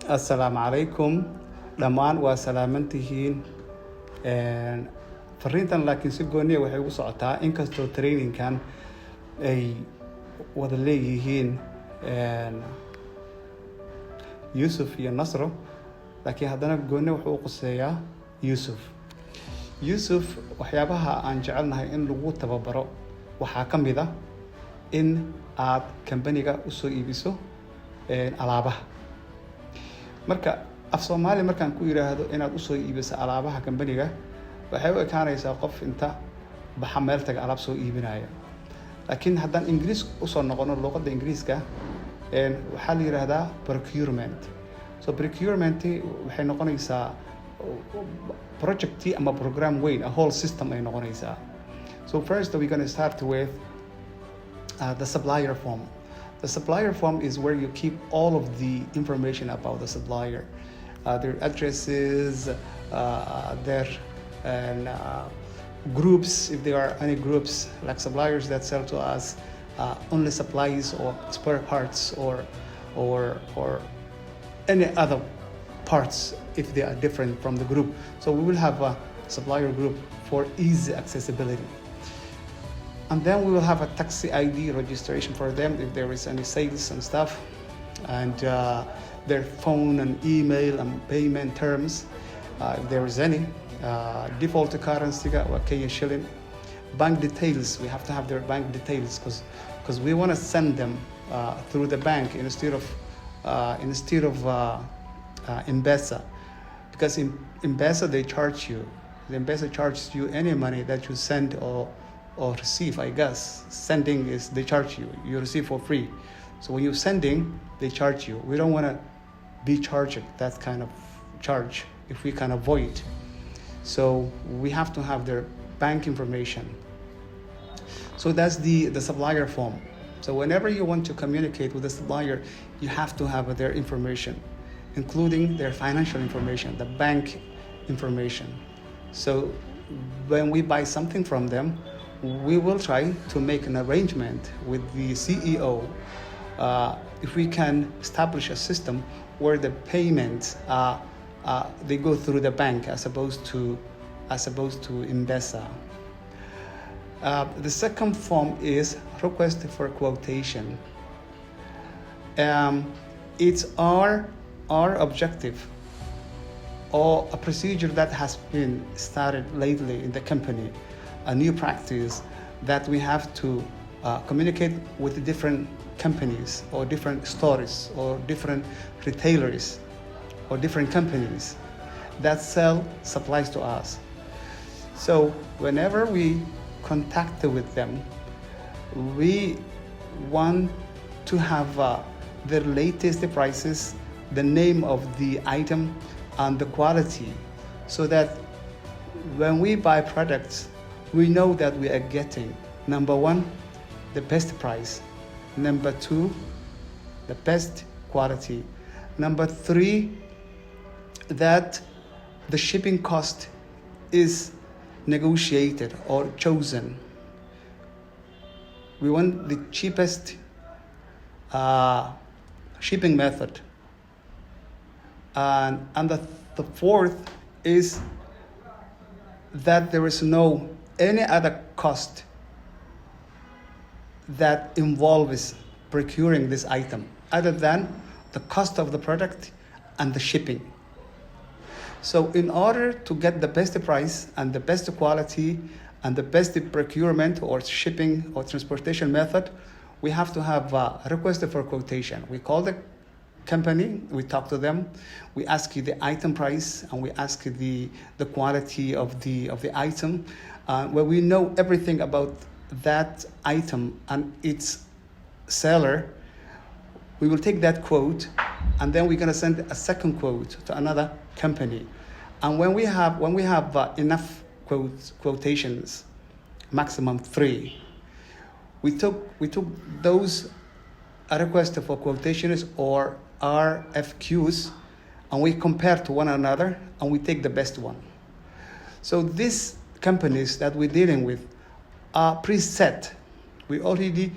Assalaamu calaykum dhammaan waa salaamantihiin. Fariintan laakiin si gooniya waxay ugu socotaa inkastoo trainingkan ay wada leeyihiin Yusuf iyo Nasro, laakiin haddana gooni wuxuu u quseeyaa Yusuf. Waxyaabaha aan jecelnahay in lagu tababaro waxaa ka mid ah in aad kambaniga usoo iibiso alaabaha. Marka af Soomaali markaan ku yiraahdo inaad usoo iibiso alaabaha kambaniga, waxay u ekaanaysaa qof inta baxa meel taga alaab soo iibinaya. Laakiin haddaan Ingiriis usoo noqono luqadda Ingiriiska, waxaa la yiraahdaa procurement. So procurement waxay noqonaysaa project ama program weyn, a whole system ay noqonaysaa. So first we're going to start with the supplier form. The supplier form is where you keep all of the information about the supplier, their addresses, their groups, if there are any groups like suppliers that sell to us only supplies or spare parts or any other parts if they are different from the group. So we will have a supplier group for easy accessibility. And then we will have a taxi ID registration for them if there is any sales and stuff, and their phone and email and payment terms, if there is any, default currency or Kenyan shilling, bank details. We have to have their bank details because we want to send them through the bank instead of M-Pesa, because in M-Pesa they charge you. The M-Pesa charges you any money that you send or receive. I guess sending is they charge you. You receive for free. So when you're sending, they charge you. We don't want to be charged that kind of charge if we can avoid. So we have to have their bank information. So that's the supplier form. So whenever you want to communicate with the supplier, you have to have their information, including their financial information, the bank information. So when we buy something from them, we will try to make an arrangement with the CEO if we can establish a system where the payments they go through the bank as opposed to M-Pesa. The second form is request for quotation. It's our objective or a procedure that has been started lately in the company, a new practice that we have to communicate with different companies or different stores or different retailers or different companies that sell supplies to us. So whenever we contact with them, we want to have the latest prices, the name of the item and the quality, so that when we buy products, we know that we are getting, number one, the best price, number two, the best quality, number three, that the shipping cost is negotiated or chosen. We want the cheapest shipping method. And the fourth is that there is no any other cost that involves procuring this item other than the cost of the product and the shipping. So in order to get the best price and the best quality and the best procurement or shipping or transportation method, we have to have a request for quotation. We call the company, we talk to them, we ask you the item price and we ask you the quality of the item, where we know everything about that item and its seller. We will take that quote and then we're going to send a second quote to another company. And when we have enough quotations, maximum 3, we took those requests for quotations or RFQs and we compare to one another and we take the best one. So these companies that we're dealing with are preset. We already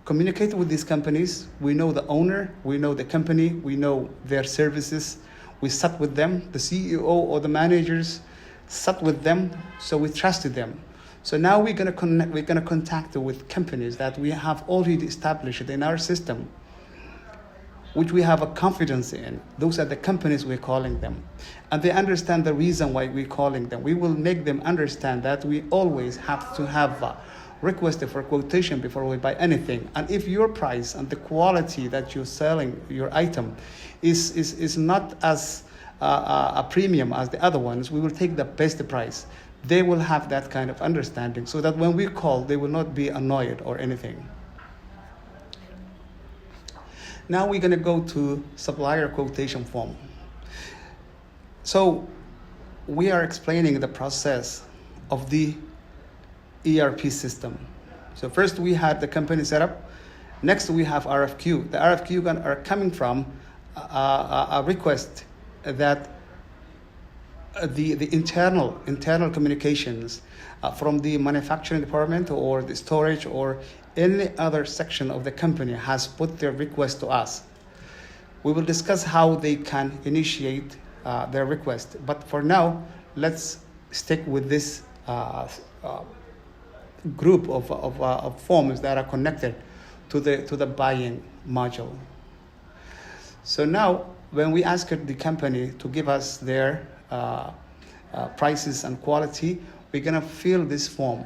communicate with these companies. We know the owner, we know the company, we know their services. We sat with them, the CEO or the managers sat with them, so we trusted them. So now we're gonna contact with companies that we have already established in our system, which we have a confidence in. Those are the companies we're calling them. And they understand the reason why we're calling them. We will make them understand that we always have to have a request for quotation before we buy anything. And if your price and the quality that you're selling your item is not as a premium as the other ones, we will take the best price. They will have that kind of understanding so that when we call, they will not be annoyed or anything. Now we're going to go to supplier quotation form. So we are explaining the process of the ERP system. So first we had the company setup. Next we have RFQ. The RFQ are coming from a request that the internal communications from the manufacturing department or the storage or any other section of the company has put their request to us. We will discuss how they can initiate their request. But for now, let's stick with this group of forms that are connected to the buying module. So now, when we ask the company to give us their prices and quality, we're gonna fill this form,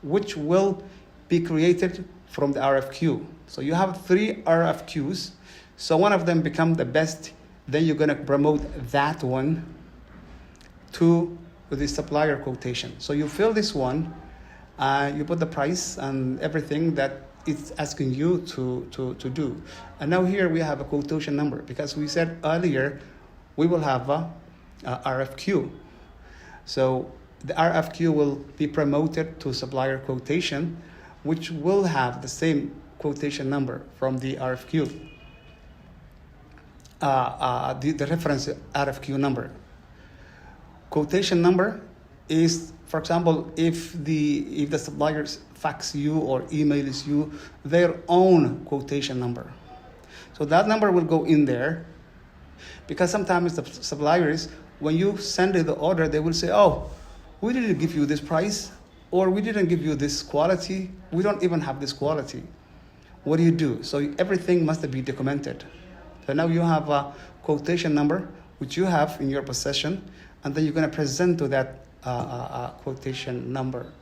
which will be created from the RFQ. So you have 3 RFQs. So one of them become the best, then you're gonna promote that one to the supplier quotation. So you fill this one, you put the price and everything that it's asking you to do. And now here we have a quotation number because we said earlier we will have a RFQ. So the RFQ will be promoted to supplier quotation, which will have the same quotation number from the RFQ, the reference RFQ number. Quotation number is, for example, if the suppliers fax you or emails you their own quotation number. So that number will go in there, because sometimes the suppliers, when you send the order, they will say, oh, we didn't give you this price, or we didn't give you this quality. We don't even have this quality. What do you do? So everything must be documented. So now you have a quotation number, which you have in your possession, and then you're going to present to that quotation number,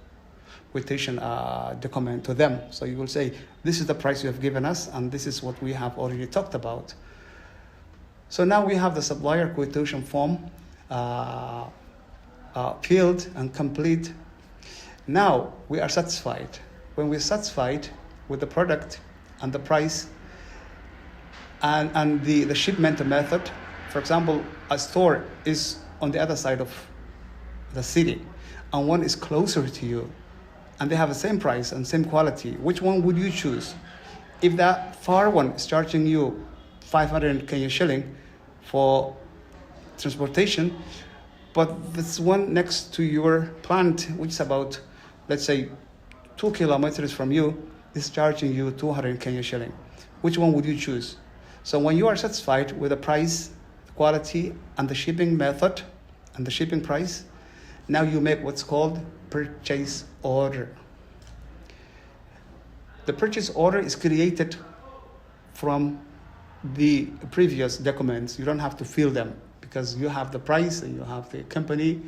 quotation document to them. So you will say, this is the price you have given us, and this is what we have already talked about. So now we have the supplier quotation form filled and complete. Now we are satisfied. When we're satisfied with the product and the price and the shipment method, for example, a store is on the other side of the city and one is closer to you and they have the same price and same quality, which one would you choose? If that far one is charging you 500 Kenya shilling for transportation, but this one next to your plant, which is about, let's say, 2 kilometers from you, is charging you 200 Kenya shilling. Which one would you choose? So when you are satisfied with the price, quality, and the shipping method, and the shipping price, now you make what's called purchase order. The purchase order is created from the previous documents. You don't have to fill them because you have the price and you have the company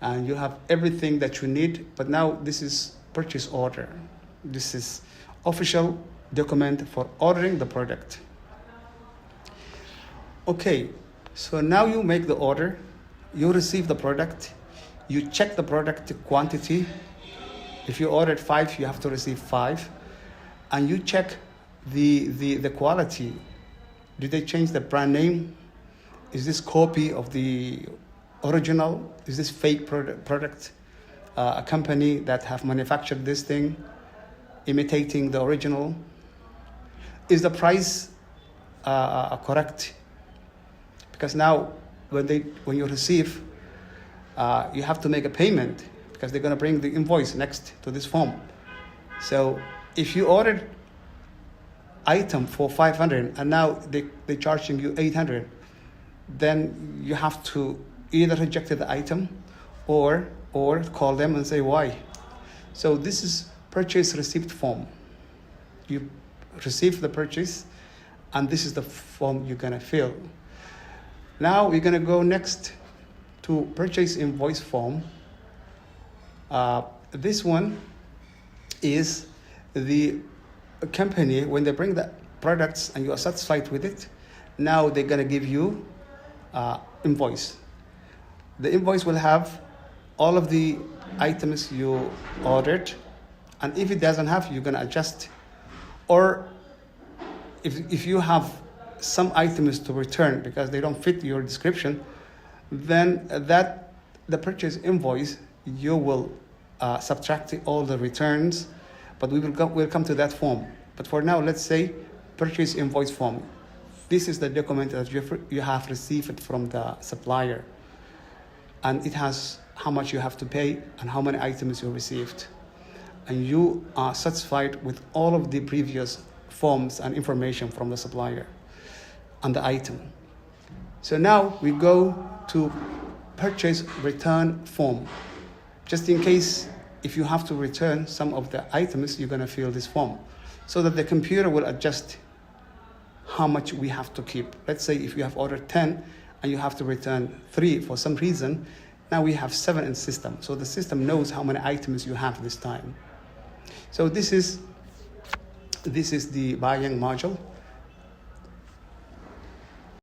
and you have everything that you need. But now this is purchase order. This is official document for ordering the product. Okay, so now you make the order, you receive the product, you check the product quantity. If you ordered 5, you have to receive 5. And you check the quality. Did they change the brand name? Is this copy of the original? Is this fake product? A company that have manufactured this thing, imitating the original? Is the price correct? Because now when you receive, you have to make a payment because they're going to bring the invoice next to this form. So if you ordered item for 500 and now they're charging you 800, then you have to either reject the item or call them and say why. So this is purchase receipt form. You receive the purchase and this is the form you're gonna fill. Now we're gonna go next to purchase invoice form. This one is the company, when they bring the products and you are satisfied with it, now they're gonna give you invoice. The invoice will have all of the items you ordered, and if it doesn't have, you're gonna adjust. Or if you have some items to return because they don't fit your description, then the purchase invoice, you will subtract all the returns, but we'll come to that form. But for now, let's say purchase invoice form. This is the document that you have received from the supplier, and it has how much you have to pay and how many items you received. And you are satisfied with all of the previous forms and information from the supplier and the item. So now we go to purchase return form. Just in case if you have to return some of the items, you're gonna fill this form so that the computer will adjust how much we have to keep. Let's say if you have ordered 10 and you have to return 3 for some reason, now we have 7 in system. So the system knows how many items you have this time. So this is the buying module.